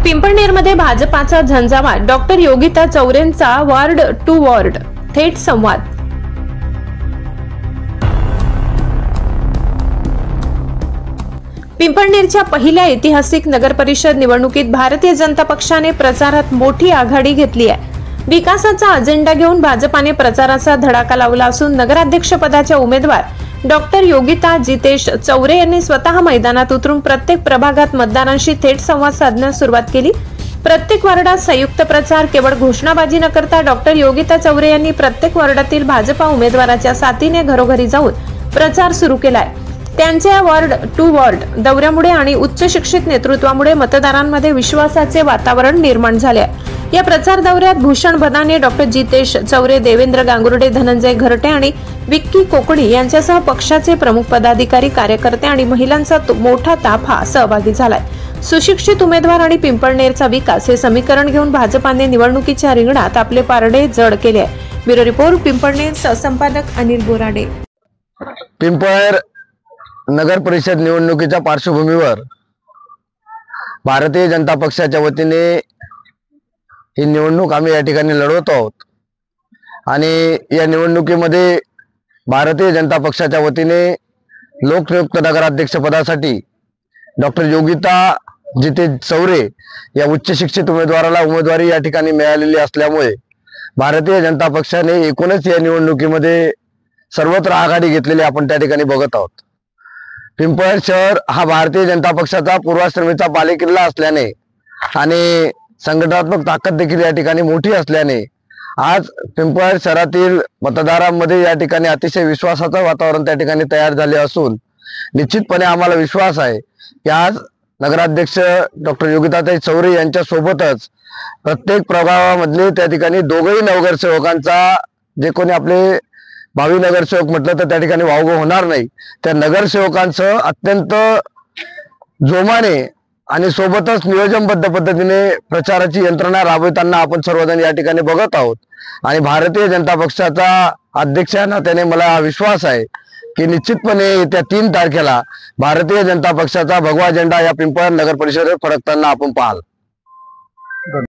पिंपळनेरमध्ये भाजपाचा झंझावात, डॉक्टर योगिता चौरेंचा वॉर्ड टू वॉर्ड थेट संवाद। पिंपळनेरच्या पहिल्या ऐतिहासिक नगरपरिषद निवडणुकीत भारतीय जनता पक्षाने प्रचारात मोठी आघाडी घेतली आहे। विकासाचा अजेंडा घेऊन भाजपाने प्रचाराचा धडाका लावला असून नगराध्यक्षपदाच्या उमेदवार डॉक्टर योगिता जितेश चौरे यांनी स्वतः मैदानात उतरून प्रत्येक प्रभागात मतदारांशी थेट संवाद प्रचारास सुरुवात केली। प्रत्येक वार्डात संयुक्त प्रचार, केवळ घोषणाबाजी न करता डॉक्टर योगिता चौरे यांनी प्रत्येक वार्डातील भाजपा उमेदवाराच्या साथीने घरोघरी जाऊन प्रचार सुरू केलाय। त्यांच्या वॉर्ड टू वॉर्ड दौऱ्यामुळे आणि उच्च शिक्षित नेतृत्वामुळे मतदारांमध्ये विश्वासाचे वातावरण निर्माण झाले आहे। या प्रचार दौऱ्यात भूषण बदाने, डॉक्टर जितेश चौरे, देवेंद्र गांगुर्डे, धनंजय घरटे आणि विक्की कोकणी यांच्यासह पक्षाचे प्रमुख पदाधिकारी, कार्यकर्ते आणि महिलांचा मोठा ताफा सहभागी झालाय। सुशिक्षित उमेदवार आणि पिंपळनेरचा विकास हे समीकरण घेऊन भाजपाने निवडणुकीच्या रिंगणात आपले पारडे जड केले आहे। ब्युरो रिपोर्ट, पिंपळनेर, सहसंपादक अनिल बोराडे। पिंपळनेर नगर परिषद निवडणुकीच्या पार्श्वभूमीवर भारतीय जनता पक्षाच्या वतीने ही निवडणूक आम्ही या ठिकाणी लढवत आहोत आणि या निवडणुकीमध्ये भारतीय जनता पक्षाच्या वतीने लोकनियुक्त नगराध्यक्ष पदासाठी डॉक्टर योगिता जितेश चौरे या उच्च शिक्षित उमेदवाराला उमेदवारी या ठिकाणी मिळालेली असल्यामुळे भारतीय जनता पक्षाने एकूणच या निवडणुकीमध्ये सर्वत्र आघाडी घेतलेली आपण त्या ठिकाणी बघत आहोत। पिंपळनेर शहर हा भारतीय जनता पक्षाचा पूर्वाश्रमीचा बालेकिल्ला असल्याने आणि संघटनात्मक ताकद देखील या ठिकाणी मोठी असल्याने आज पिंपळनेर शहरातील मतदारांमध्ये या ठिकाणी अतिशय विश्वासाचं वातावरण त्या ठिकाणी तयार झाले असून निश्चितपणे आम्हाला विश्वास आहे की आज नगराध्यक्ष डॉक्टर योगिताताई चौरे यांच्या सोबतच प्रत्येक प्रभागामधले त्या ठिकाणी दोघही नगरसेवकांचा जे कोणी आपले भावी नगरसेवक म्हटलं तर त्या ठिकाणी वावगं होणार नाही, त्या नगरसेवकांचं अत्यंत जोमाने आणि सोबतच नियोजनबद्ध पद्धतीने प्रचाराची यंत्रणा राबवताना आपण सर्वजण या ठिकाणी बघत आहोत आणि भारतीय जनता पक्षाचा अध्यक्ष या नात्याने मला हा विश्वास आहे की निश्चितपणे येत्या 3 तारखेला भारतीय जनता पक्षाचा भगवा झेंडा या पिंपळनेर नगर परिषदेत फडकताना आपण पाहाल।